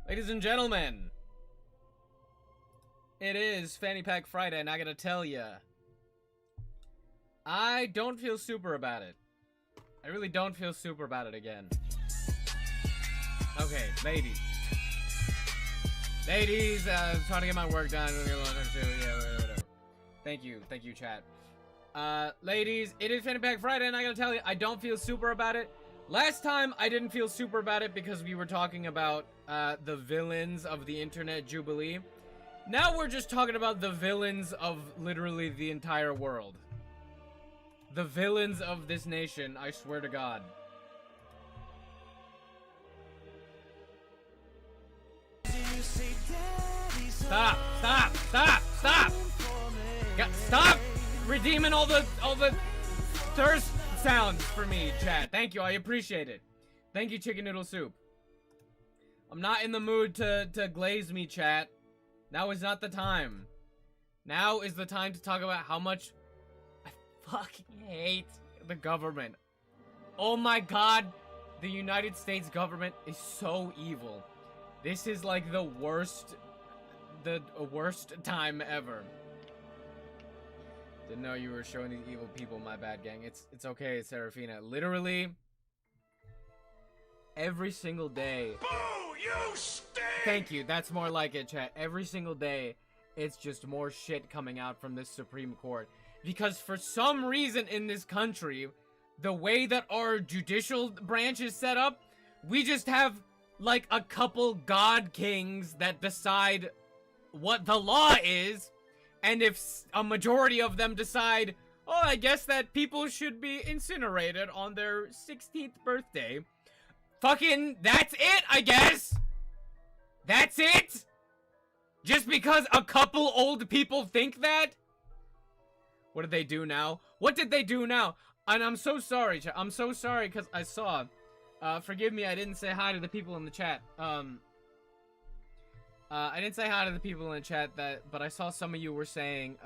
Ladies and gentlemen, it is Fanny Pack Friday, and I gotta tell ya, I don't feel super about it. I really don't feel super about it again. Okay, ladies. Ladies, trying to get my work done. Yeah, whatever. Thank you, chat. Ladies, it is Fanny Pack Friday, and I gotta tell you, I don't feel super about it. Last time, I didn't feel super about it because we were talking about the villains of the Internet Jubilee. Now we're just talking about the villains of literally the entire world. The villains of this nation, I swear to God. Stop! Stop! Stop! Stop! Stop redeeming all the thirst sounds for me, chat. Thank you, I appreciate it. Thank you, Chicken Noodle Soup. I'm not in the mood to glaze me, chat. Now is not the time. Now is the time to talk about how much I fucking hate the government. Oh my God, the United States government is so evil. This is like the worst time ever. Didn't know you were showing these evil people. My bad, gang. It's okay, Serafina. Literally every single day. Boo! You stink! Thank you. That's more like it, chat. Every single day, it's just more shit coming out from this Supreme Court. Because for some reason in this country, the way that our judicial branch is set up, we just have like a couple god kings that decide what the law is. And if a majority of them decide, oh, I guess that people should be incinerated on their 16th birthday, fucking, that's it, I guess. That's it? Just because a couple old people think that? What did they do now? What did they do now? And I'm so sorry, chat. I'm so sorry because I saw. Forgive me, I didn't say hi to the people in the chat. I didn't say hi to the people in the chat, but I saw some of you were saying,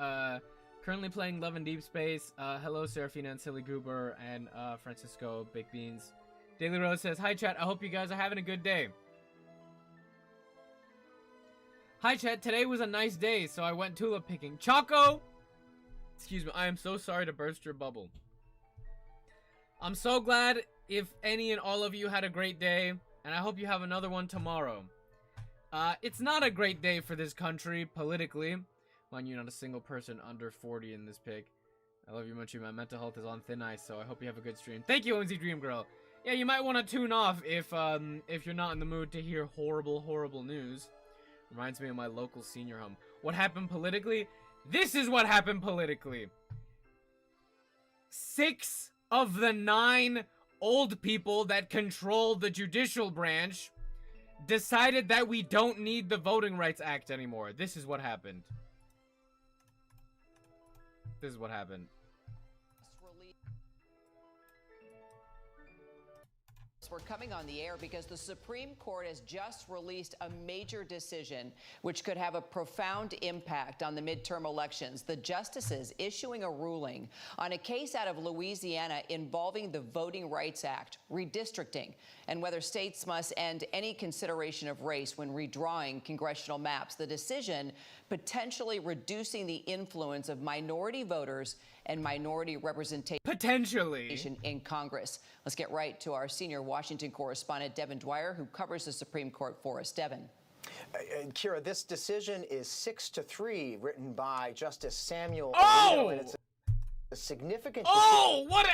currently playing Love and Deep Space. Hello, Serafina and Silly Goober and Francisco Big Beans. Daily Rose says, hi, chat. I hope you guys are having a good day. Hi, chat. Today was a nice day, so I went tulip picking. Choco! Excuse me. I am so sorry to burst your bubble. I'm so glad if any and all of you had a great day, and I hope you have another one tomorrow. It's not a great day for this country, politically. Mind you, not a single person under 40 in this pic. I love you, Munchie. My mental health is on thin ice, so I hope you have a good stream. Thank you, ONZ Dream Girl. Yeah, you might want to tune off if you're not in the mood to hear horrible news. Reminds me of my local senior home. What happened politically? This is what happened politically. 6 of the 9 old people that control the judicial branch decided that we don't need the Voting Rights Act anymore. This is what happened. This is what happened. We're coming on the air because the Supreme Court has just released a major decision which could have a profound impact on the midterm elections. The justices issuing a ruling on a case out of Louisiana involving the Voting Rights Act, redistricting, and whether states must end any consideration of race when redrawing congressional maps. The decision potentially reducing the influence of minority voters and minority representation potentially in Congress. Let's get right to our senior Washington correspondent, Devin Dwyer, who covers the Supreme Court for us. Devin. Kira, this decision is 6-3, written by Justice Samuel Alito, and it's a significant decision. What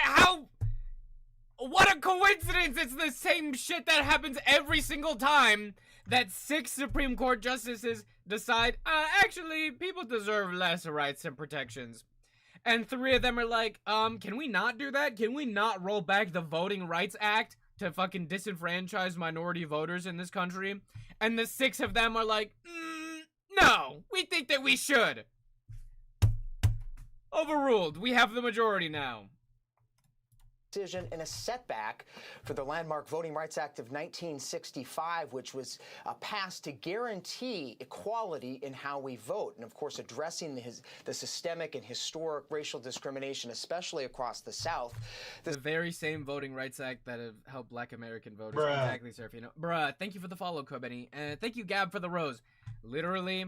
a coincidence! It's the same shit that happens every single time that 6 Supreme Court justices decide, actually, people deserve less rights and protections. And 3 of them are like, can we not do that? Can we not roll back the Voting Rights Act to fucking disenfranchise minority voters in this country? And the 6 of them are like, no, we think that we should. Overruled. We have the majority now. decision and a setback for the landmark Voting Rights Act of 1965, which was passed to guarantee equality in how we vote. And of course, addressing the systemic and historic racial discrimination, especially across the South. The very same Voting Rights Act that have helped Black American voters. Exactly, Serafino. Bruh, thank you for the follow, Kobeni. And thank you, Gab, for the rose. Literally,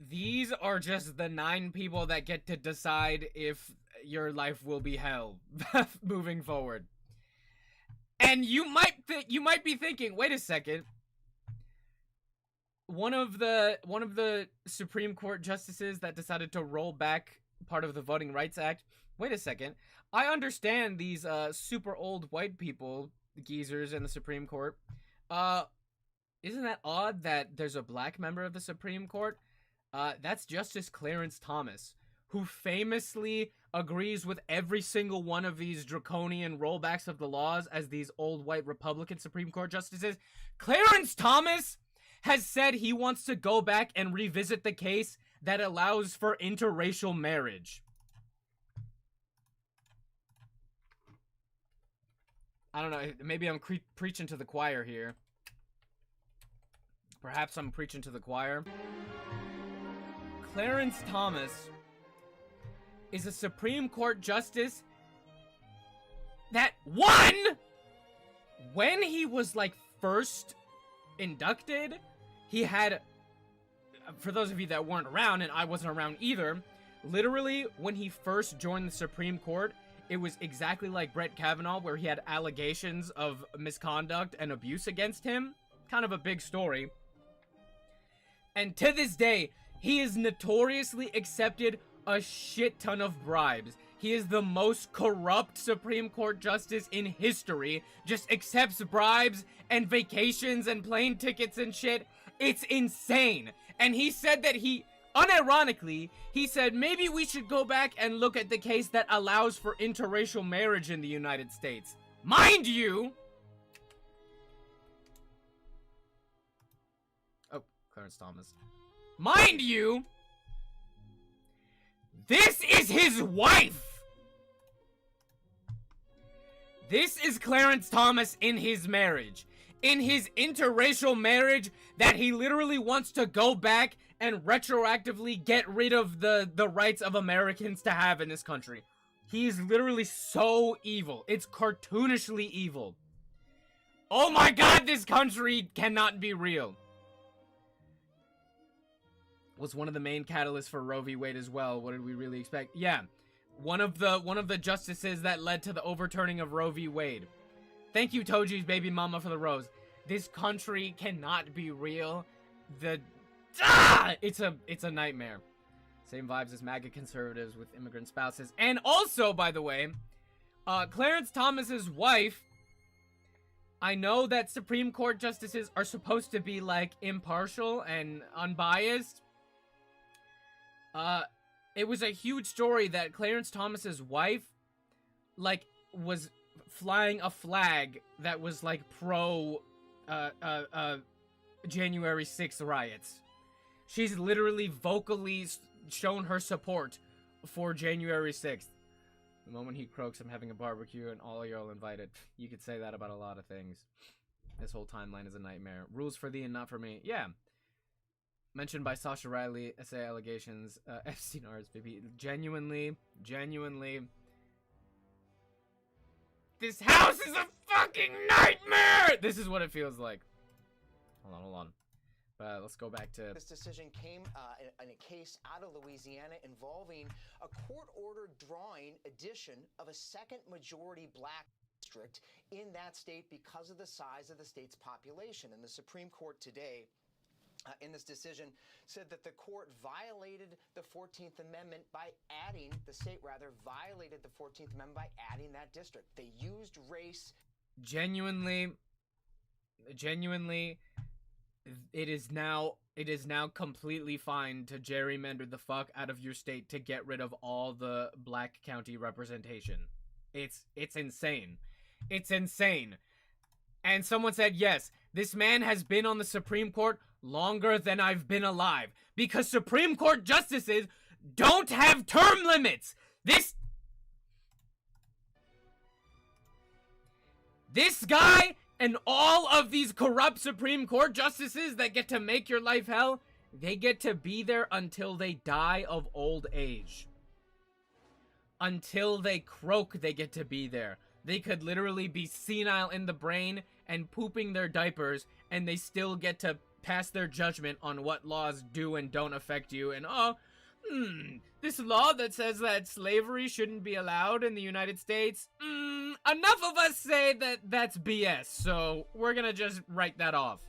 these are just the 9 people that get to decide if your life will be hell moving forward. And you might be thinking, wait a second. One of the Supreme Court justices that decided to roll back part of the Voting Rights Act. Wait a second. I understand these super old white people, geezers in the Supreme Court. Isn't that odd that there's a black member of the Supreme Court? That's Justice Clarence Thomas, who famously agrees with every single one of these draconian rollbacks of the laws as these old white Republican Supreme Court justices. Clarence Thomas has said he wants to go back and revisit the case that allows for interracial marriage. I don't know, maybe I'm preaching to the choir here. Perhaps I'm preaching to the choir. Clarence Thomas is a Supreme Court justice that won when he was like first inducted. He had, for those of you that weren't around, and I wasn't around either, literally when he first joined the Supreme Court, it was exactly like Brett Kavanaugh, where he had allegations of misconduct and abuse against him. Kind of a big story. And to this day, he is notoriously accepted a shit ton of bribes. He is the most corrupt Supreme Court justice in history. Just accepts bribes and vacations and plane tickets and shit. It's insane. And he said that unironically, he said maybe we should go back and look at the case that allows for interracial marriage in the United States. Mind you... Oh, Clarence Thomas. Mind you... This is his wife! This is Clarence Thomas in his marriage. In his interracial marriage that he literally wants to go back and retroactively get rid of the rights of Americans to have in this country. He is literally so evil. It's cartoonishly evil. Oh my god, this country cannot be real. Was one of the main catalysts for Roe v. Wade as well. What did we really expect? Yeah, one of the justices that led to the overturning of Roe v. Wade. Thank you, Toji's baby mama, for the rose. This country cannot be real. It's a nightmare. Same vibes as MAGA conservatives with immigrant spouses. And also, by the way, Clarence Thomas's wife. I know that Supreme Court justices are supposed to be like impartial and unbiased. It was a huge story that Clarence Thomas's wife, like, was flying a flag that was, like, pro, January 6th riots. She's literally vocally shown her support for January 6th. The moment he croaks, I'm having a barbecue and all y'all invited. You could say that about a lot of things. This whole timeline is a nightmare. Rules for thee and not for me. Yeah. Mentioned by Sasha Riley, essay allegations, Epstein RSVP. Genuinely. This house is a fucking nightmare! This is what it feels like. Hold on. Let's go back to... This decision came in a case out of Louisiana involving a court-ordered drawing addition of a second majority black district in that state because of the size of the state's population. And the Supreme Court today... in this decision, said that the court violated the 14th Amendment by adding, the state rather, violated the 14th Amendment by adding that district. They used race. Genuinely, it is now completely fine to gerrymander the fuck out of your state to get rid of all the black county representation. It's insane. It's insane. And someone said, yes, this man has been on the Supreme Court longer than I've been alive. Because Supreme Court justices don't have term limits. This guy and all of these corrupt Supreme Court justices that get to make your life hell, they get to be there until they die of old age. Until they croak, they get to be there. They could literally be senile in the brain and pooping their diapers, and they still get to pass their judgment on what laws do and don't affect you. And, this law that says that slavery shouldn't be allowed in the United States, enough of us say that that's BS, so we're gonna just write that off.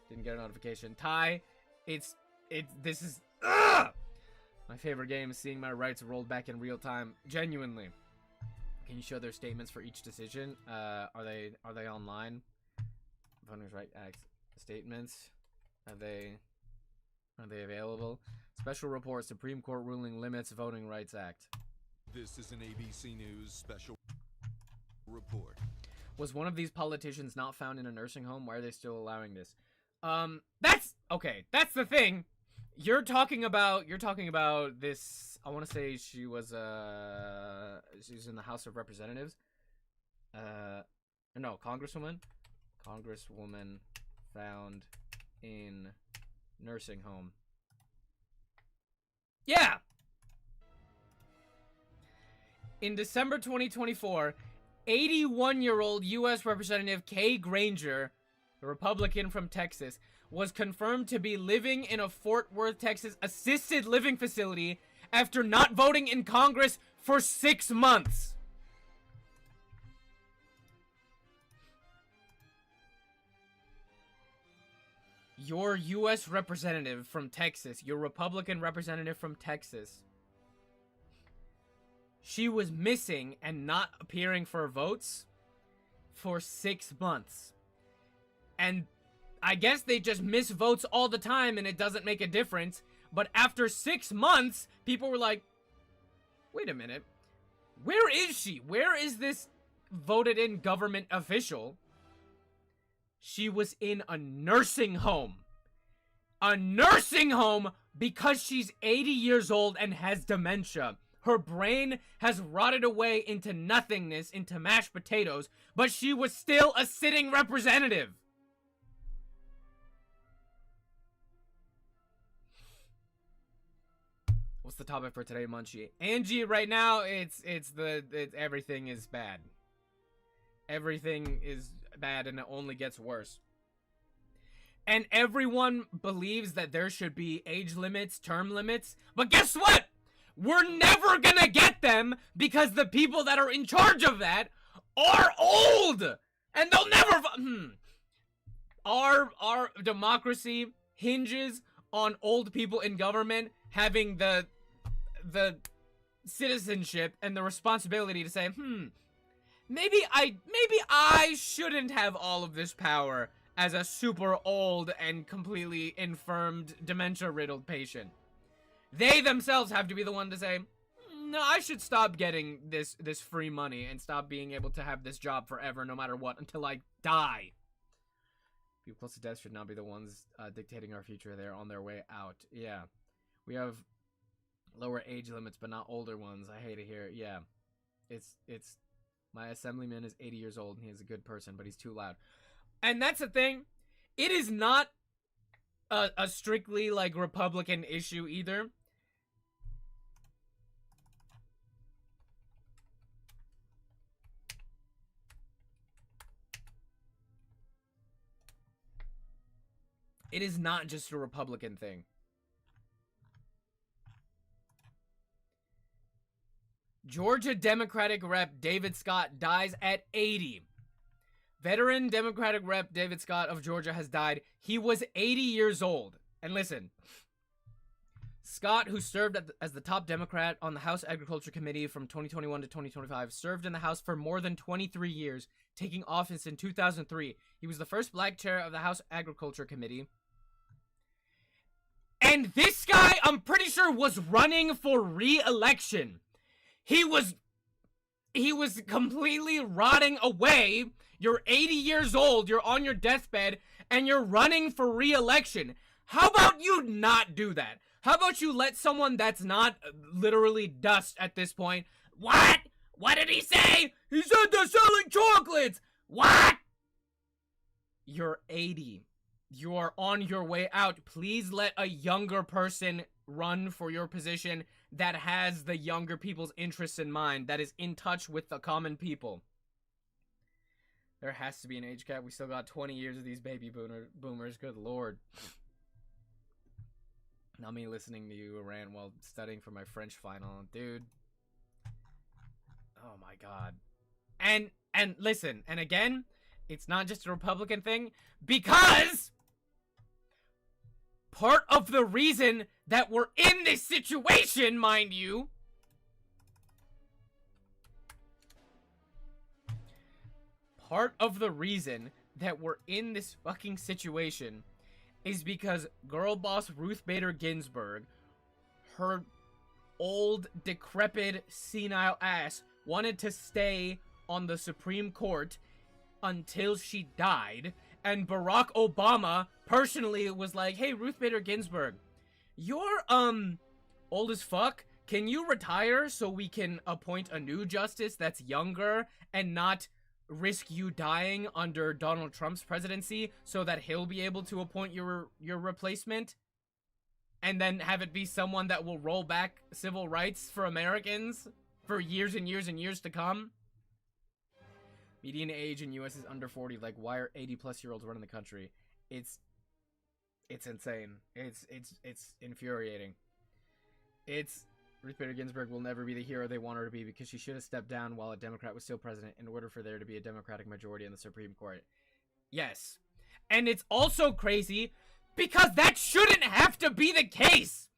Didn't get a notification. Ty, this is, my favorite game is seeing my rights rolled back in real time. Genuinely. Can you show their statements for each decision? Are they online? Voters' Right Act statements. Are they available? Special report, Supreme Court ruling limits Voting Rights Act. This is an ABC News special report. Was one of these politicians not found in a nursing home? Why are they still allowing this? That's the thing. You're talking about this. I want to say she's in the House of Representatives. No, Congresswoman found in nursing home. Yeah. In December 2024, 81-year-old U.S. Representative Kay Granger, a Republican from Texas, was confirmed to be living in a Fort Worth, Texas assisted living facility after not voting in Congress for 6 months. Your U.S. representative from Texas, your Republican representative from Texas, she was missing and not appearing for votes for 6 months. And I guess they just miss votes all the time and it doesn't make a difference. But after 6 months, people were like, wait a minute. Where is she? Where is this voted in government official? She was in a nursing home. A nursing home because she's 80 years old and has dementia. Her brain has rotted away into nothingness, into mashed potatoes, but she was still a sitting representative. What's the topic for today, Munchie? Angie, right now, it's everything is bad. Everything is bad and it only gets worse. And everyone believes that there should be age limits, term limits, but guess what? We're never gonna get them because the people that are in charge of that are old! And they'll never Our democracy hinges on old people in government having the citizenship and the responsibility to say, maybe I shouldn't have all of this power as a super old and completely infirmed, dementia-riddled patient. They themselves have to be the one to say, no, I should stop getting this free money and stop being able to have this job forever, no matter what, until I die. People close to death should not be the ones dictating our future. They're on their way out. Yeah. We have lower age limits, but not older ones. I hate to hear it. Yeah. It's my assemblyman is 80 years old and he is a good person, but he's too loud. And that's the thing. It is not a strictly like Republican issue either. It is not just a Republican thing. Georgia Democratic Rep David Scott dies at 80. Veteran Democratic Rep David Scott of Georgia has died. He was 80 years old. And listen, Scott, who served as the top Democrat on the House Agriculture Committee from 2021 to 2025, served in the House for more than 23 years, taking office in 2003. He was the first black chair of the House Agriculture Committee. And this guy, I'm pretty sure, was running for re-election. He was completely rotting away. You're 80 years old, you're on your deathbed, and you're running for re-election. How about you not do that? How about you let someone that's not literally dust at this point... What? What did he say? He said they're selling chocolates! What? You're 80. You are on your way out. Please let a younger person run for your position that has the younger people's interests in mind, that is in touch with the common people. There has to be an age cap. We still got 20 years of these baby boomers. Good lord. Not me listening to you rant while studying for my French final. Dude. Oh my god. And listen, and again, it's not just a Republican thing, because part of the reason that we're in this situation, mind you, part of the reason that we're in this fucking situation is because girl boss Ruth Bader Ginsburg, her old, decrepit, senile ass, wanted to stay on the Supreme Court until she died, and Barack Obama personally was like, hey, Ruth Bader Ginsburg, you're, old as fuck. Can you retire so we can appoint a new justice that's younger and not risk you dying under Donald Trump's presidency so that he'll be able to appoint your replacement? And then have it be someone that will roll back civil rights for Americans for years and years and years to come? Median age in U.S. is under 40. Like, why are 80-plus-year-olds running the country? It's insane. It's infuriating. Ruth Bader Ginsburg will never be the hero they want her to be because she should have stepped down while a Democrat was still president in order for there to be a Democratic majority in the Supreme Court. Yes. And it's also crazy because that shouldn't have to be the case.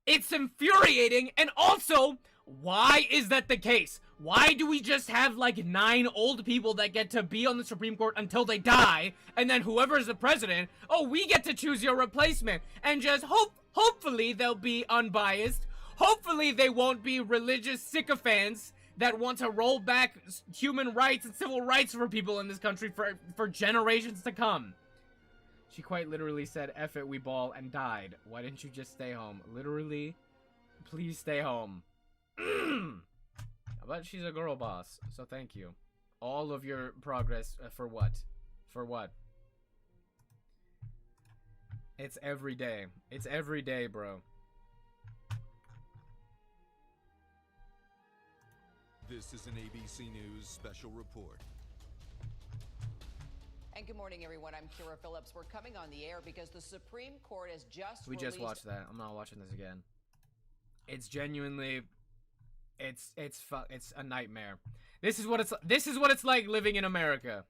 It's infuriating, and also, why is that the case? Why do we just have like 9 old people that get to be on the Supreme Court until they die, and then whoever is the president, oh, we get to choose your replacement, and just hopefully they'll be unbiased. Hopefully they won't be religious sycophants that want to roll back human rights and civil rights for people in this country for generations to come. She quite literally said, F it, we ball, and died. Why didn't you just stay home? Literally, please stay home. But she's a girl boss, so thank you. All of your progress, for what? For what? It's every day. It's every day, bro. This is an ABC News special report. And good morning, everyone. I'm Kira Phillips. We're coming on the air because the Supreme Court has just We just watched that. I'm not watching this again. It's genuinely, it's a nightmare. This is what it's like living in America.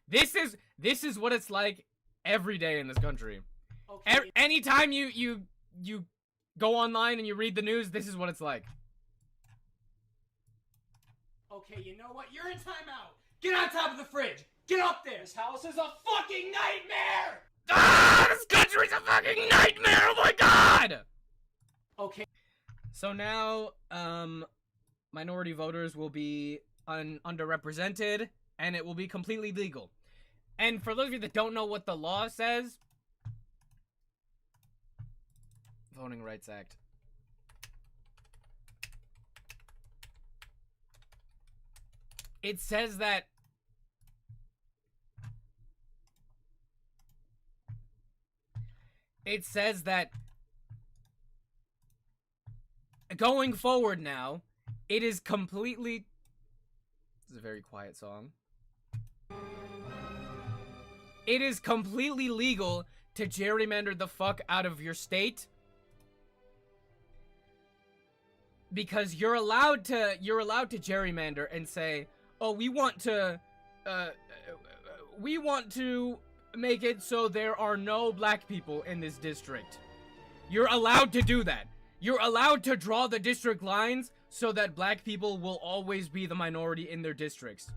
This is what it's like every day in this country. Okay. Anytime you go online and you read the news, this is what it's like. Okay, you know what? You're in timeout. Get on top of the fridge. Get up there. This house is a fucking nightmare. Ah, this country's a fucking nightmare. Oh my god. Okay. So now, minority voters will be underrepresented, and it will be completely legal. And for those of you that don't know what the law says, Voting Rights Act. It says that going forward now, it is completely... This is a very quiet song. It is completely legal to gerrymander the fuck out of your state. Because you're allowed to gerrymander and say, oh, we want to make it so there are no black people in this district. You're allowed to do that. You're allowed to draw the district lines so that black people will always be the minority in their districts.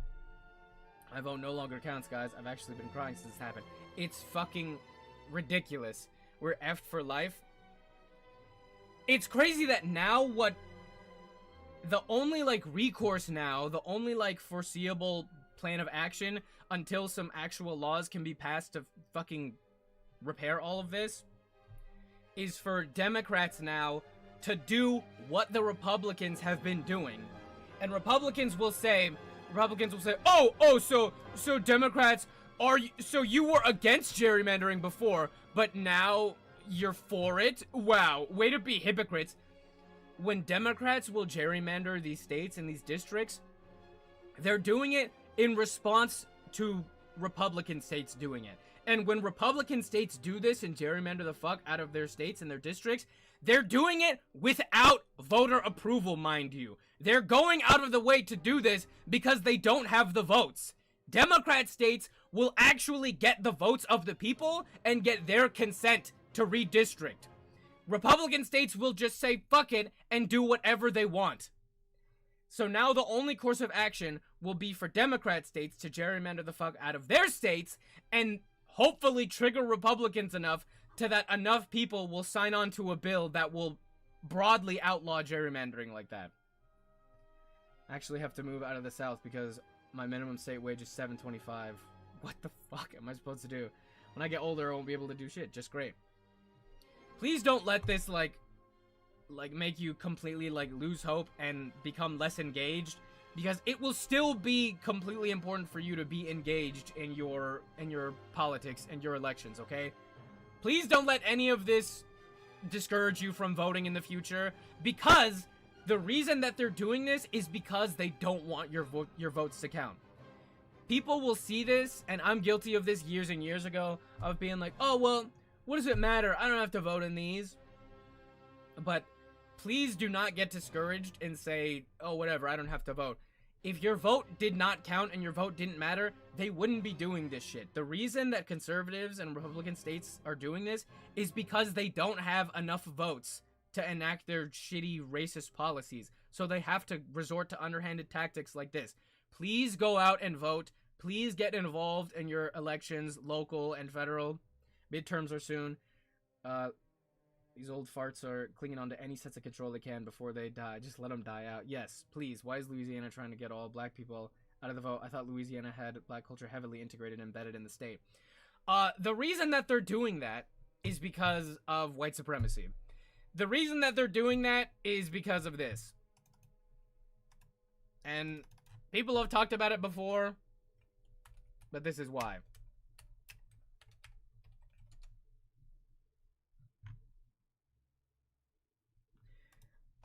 My vote no longer counts, guys. I've actually been crying since this happened. It's fucking ridiculous. We're effed for life. It's crazy that now the only, like, recourse now, the only, like, foreseeable plan of action until some actual laws can be passed to fucking repair all of this is for Democrats now to do what the Republicans have been doing. And Republicans will say, oh, so Democrats so you were against gerrymandering before, but now you're for it? Wow, way to be hypocrites. When Democrats will gerrymander these states and these districts, they're doing it in response to Republican states doing it. And when Republican states do this and gerrymander the fuck out of their states and their districts, they're doing it without voter approval, mind you. They're going out of the way to do this because they don't have the votes. Democrat states will actually get the votes of the people and get their consent to redistrict. Republican states will just say fuck it and do whatever they want. So now the only course of action will be for Democrat states to gerrymander the fuck out of their states and hopefully trigger Republicans enough to that enough people will sign on to a bill that will broadly outlaw gerrymandering like that. I actually have to move out of the South because my minimum state wage is $7.25. What the fuck am I supposed to do? When I get older, I won't be able to do shit. Just great. Please don't let this, like make you completely, lose hope and become less engaged. Because it will still be completely important for you to be engaged in your politics and your elections, okay? Please don't let any of this discourage you from voting in the future, because the reason that they're doing this is because they don't want your votes to count. People will see this, and I'm guilty of this years and years ago, of being like, oh, well, what does it matter? I don't have to vote in these. But please do not get discouraged and say, oh, whatever, I don't have to vote. If your vote did not count and your vote didn't matter, they wouldn't be doing this shit. The reason that conservatives and Republican states are doing this is because they don't have enough votes to enact their shitty racist policies. So they have to resort to underhanded tactics like this. Please go out and vote. Please get involved in your elections, local and federal. Midterms are soon. These old farts are clinging on to any sense of control they can before they die. Just let them die out. Yes, please. Why is Louisiana trying to get all black people out of the vote? I thought Louisiana had black culture heavily integrated and embedded in the state. The reason that they're doing that is because of white supremacy. The reason that they're doing that is because of this. And people have talked about it before, but this is why.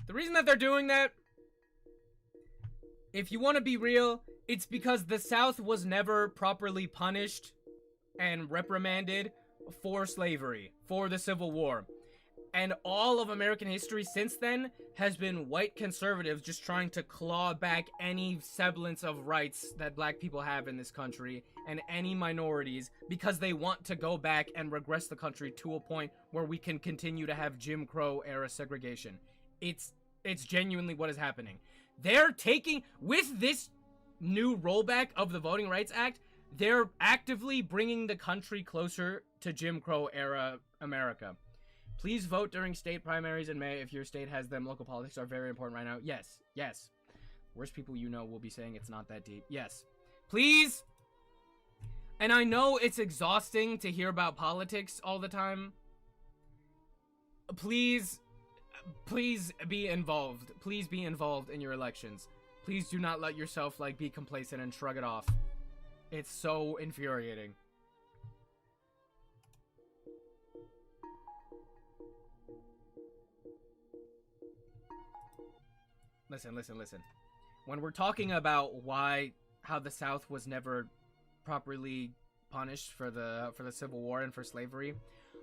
The reason that they're doing that, if you want to be real, it's because the South was never properly punished and reprimanded for slavery, for the Civil War. And all of American history since then has been white conservatives just trying to claw back any semblance of rights that black people have in this country and any minorities because they want to go back and regress the country to a point where we can continue to have Jim Crow era segregation. It's genuinely what is happening. They're taking, with this new rollback of the Voting Rights Act, they're actively bringing the country closer to Jim Crow era America. Please vote during state primaries in May if your state has them. Local politics are very important right now. Yes, yes. Worst people you know will be saying it's not that deep. Yes. Please. And I know it's exhausting to hear about politics all the time. Please be involved. Please be involved in your elections. Please do not let yourself, be complacent and shrug it off. It's so infuriating. Listen. When we're talking about how the South was never properly punished for the Civil War and for slavery,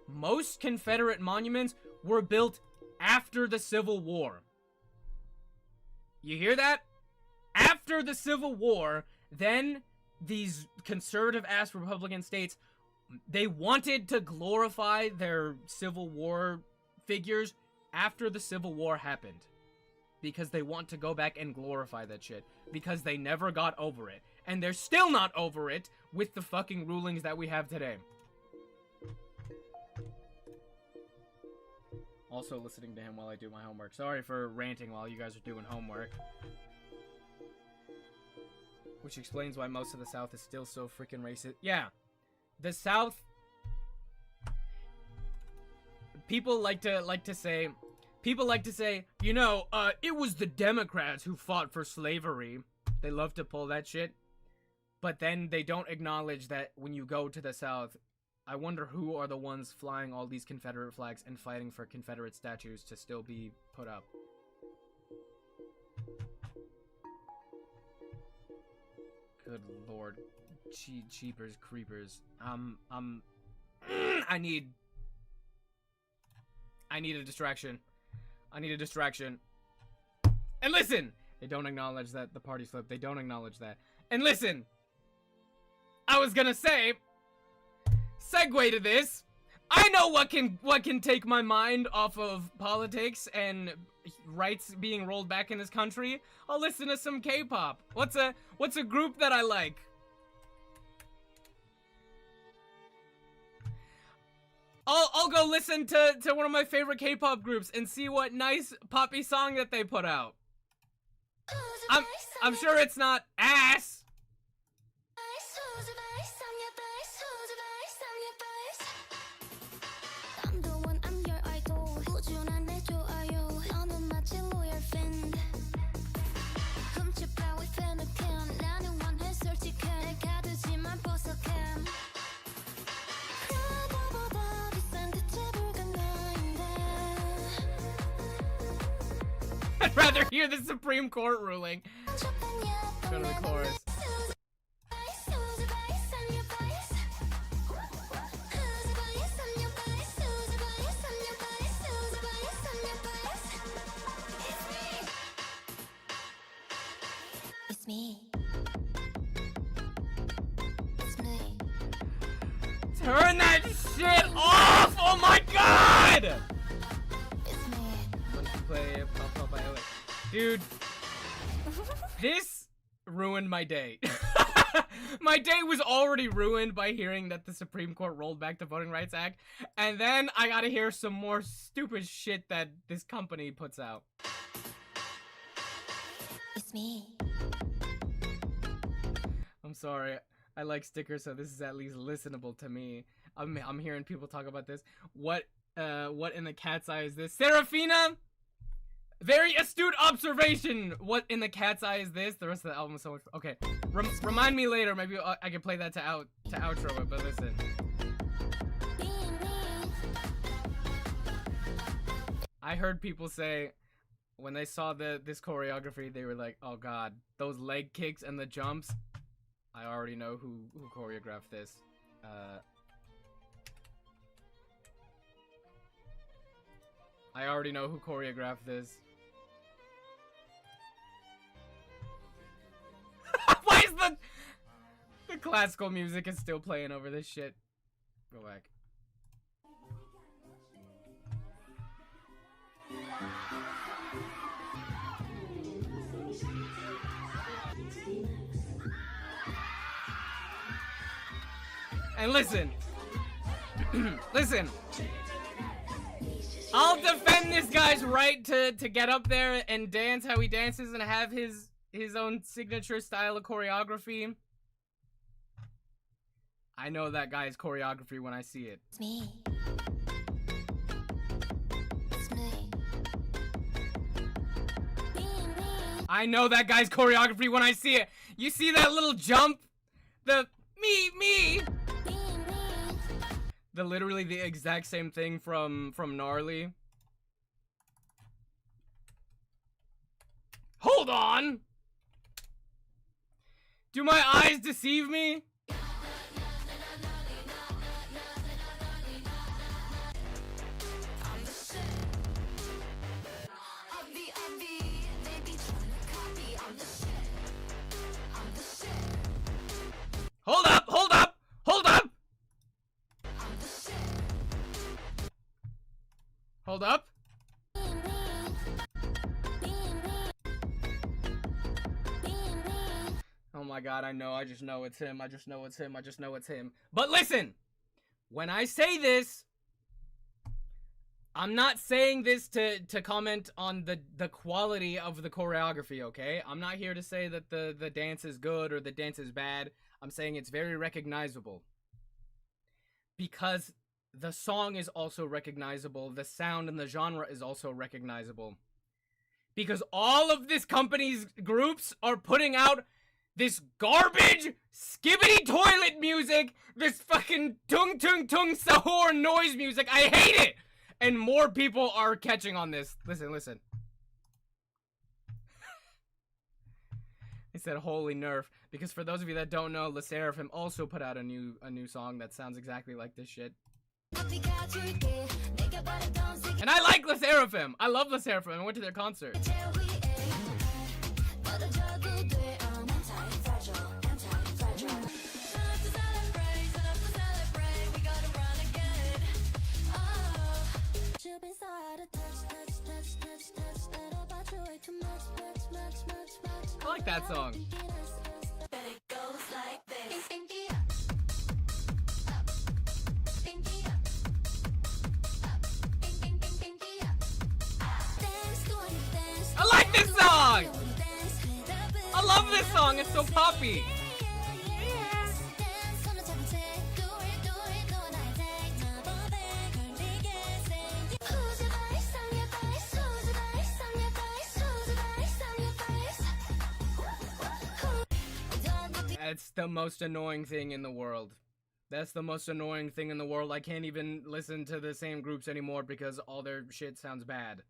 most Confederate monuments were built after the Civil War. You hear that? After the Civil War, then these conservative-ass Republican states, they wanted to glorify their Civil War figures after the Civil War happened. Because they want to go back and glorify that shit. Because they never got over it. And they're still not over it with the fucking rulings that we have today. Also listening to him while I do my homework. Sorry for ranting while you guys are doing homework. Which explains why most of the South is still so freaking racist. Yeah. The South... people like to say, you know, it was the Democrats who fought for slavery. They love to pull that shit. But then they don't acknowledge that when you go to the South, I wonder who are the ones flying all these Confederate flags and fighting for Confederate statues to still be put up. Good lord. Cheapers creepers. I need a distraction. I need a distraction. And listen! They don't acknowledge that the party flipped. They don't acknowledge that. And listen! I was gonna say, segue to this. I know what can take my mind off of politics and rights being rolled back in this country. I'll listen to some K-pop. What's a group that I like? I'll go listen to one of my favorite K-pop groups and see what nice poppy song that they put out. I'm sure it's not ass. I'd rather hear the Supreme Court ruling. Go to the chorus. It's me. It's me. Turn that shit off! Oh my god! It's me. Play Pop by LA. Dude, this ruined my day. My day was already ruined by hearing that the Supreme Court rolled back the Voting Rights Act, and then I gotta hear some more stupid shit that this company puts out. It's me. I'm sorry. I like stickers, so this is at least listenable to me. I'm hearing people talk about this. What in the cat's eye is this? Serafina? Very astute observation! What in the cat's eye is this? The rest of the album is so much... Okay. Remind me later. Maybe I can play that to outro it, but listen. I heard people say, when they saw this choreography, they were like, oh god, those leg kicks and the jumps, I already know who choreographed this. I already know who choreographed this. Why is the classical music is still playing over this shit? Go back. And listen. Listen. I'll defend this guy's right to get up there and dance how he dances and have his own signature style of choreography. I know that guy's choreography when I see it. It's me. It's me. I know that guy's choreography when I see it. You see that little jump? The me. Literally the exact same thing from Gnarly. Hold on! Do my eyes deceive me? Hold up! Hold up! Hold up! Hold up. Oh my god, I know. I just know it's him. I just know it's him. I just know it's him. But listen! When I say this, I'm not saying this to comment on the quality of the choreography, okay? I'm not here to say that the dance is good or the dance is bad. I'm saying it's very recognizable. Because the song is also recognizable. The sound and the genre is also recognizable. Because all of this company's groups are putting out this garbage, skibbity toilet music, this fucking tung tung tung sahur noise music. I hate it! And more people are catching on this. Listen, listen. He said, holy nerf. Because for those of you that don't know, LE SSERAFIM also put out a new song that sounds exactly like this shit. And I like LE SSERAFIM. I love LE SSERAFIM. I went to their concert. I like that song. I like this song! I love this song, it's so poppy. That's the most annoying thing in the world. That's the most annoying thing in the world. I can't even listen to the same groups anymore because all their shit sounds bad.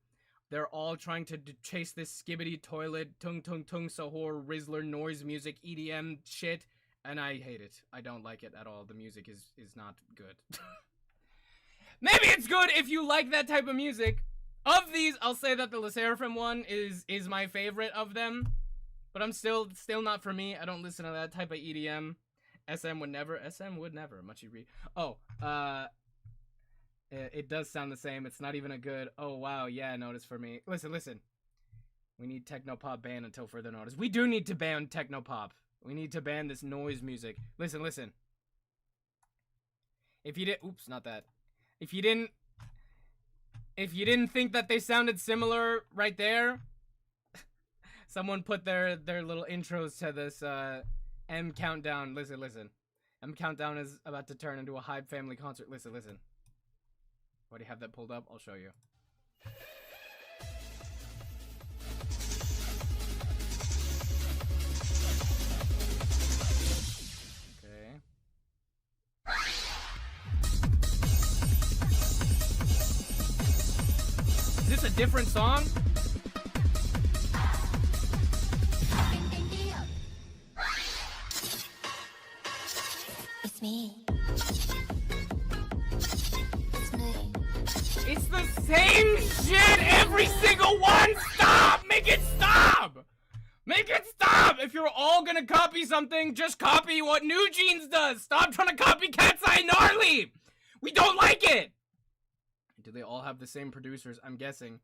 They're all trying to chase this skibbity toilet, tung tung tung sahur, Rizzler noise music, EDM shit, and I hate it. I don't like it at all. The music is not good. Maybe it's good if you like that type of music. Of these, I'll say that the LE SSERAFIM one is my favorite of them. But I'm still not for me. I don't listen to that type of EDM. SM would never. Much you read. Oh, it does sound the same. It's not even a good, oh wow, yeah, notice for me. Listen. We need Technopop banned until further notice. We do need to ban Technopop. We need to ban this noise music. Listen. If you didn't, oops, not that. If you didn't think that they sounded similar right there, someone put their little intros to this M Countdown. Listen. M Countdown is about to turn into a Hype family concert. Listen. Why do you have that pulled up? I'll show you. Okay. Is this a different song? It's me. It's me. It's the same shit every single one! Stop! Make it stop! Make it stop! If you're all gonna copy something, just copy what New Jeans does! Stop trying to copy Cat's Eye Gnarly! We don't like it! Do they all have the same producers? I'm guessing.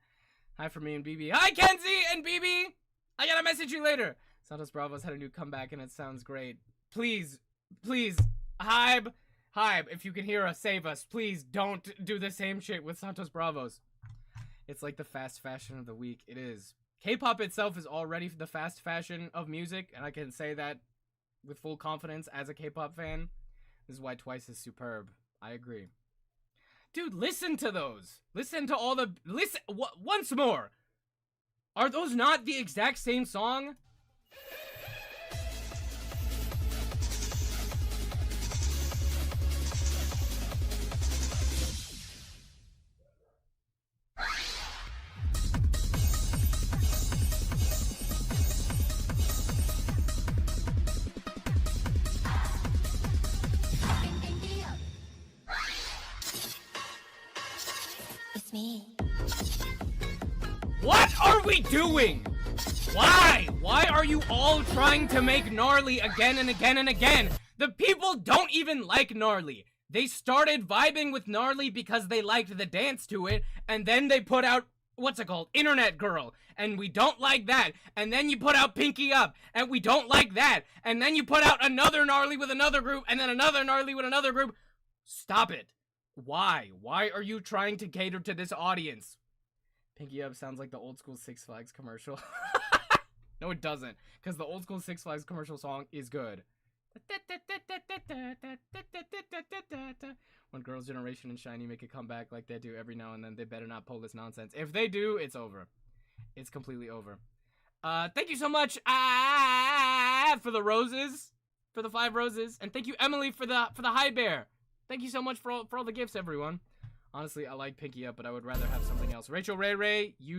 Hi from me and BB. Hi Kenzie and BB! I gotta message you later! Santos Bravos had a new comeback and it sounds great. Please, Hybe, if you can hear us, save us. Please don't do the same shit with Santos Bravos. It's like the fast fashion of the week. It is. K-pop itself is already the fast fashion of music, and I can say that with full confidence as a K-pop fan. This is why Twice is superb. I agree. Dude, listen to those. Listen to all the... once more. Are those not the exact same song? It's me. What are we doing? Why? Why are you all trying to make Gnarly again and again and again? The people don't even like Gnarly. They started vibing with Gnarly because they liked the dance to it, and then they put out, what's it called? Internet Girl. And we don't like that. And then you put out Pinky Up, and we don't like that. And then you put out another Gnarly with another group, and then another Gnarly with another group. Stop it. Why? Why are you trying to cater to this audience? Pinky Up sounds like the old school Six Flags commercial. No, it doesn't. Because the old school Six Flags commercial song is good. When Girls' Generation and Shiny make a comeback like they do every now and then, they better not pull this nonsense. If they do, it's over. It's completely over. Thank you so much for the roses, for the 5 roses, and thank you, Emily, for the high bear. Thank you so much for all the gifts, everyone. Honestly, I like Pinky Up, but I would rather have something else. Rachel Ray, you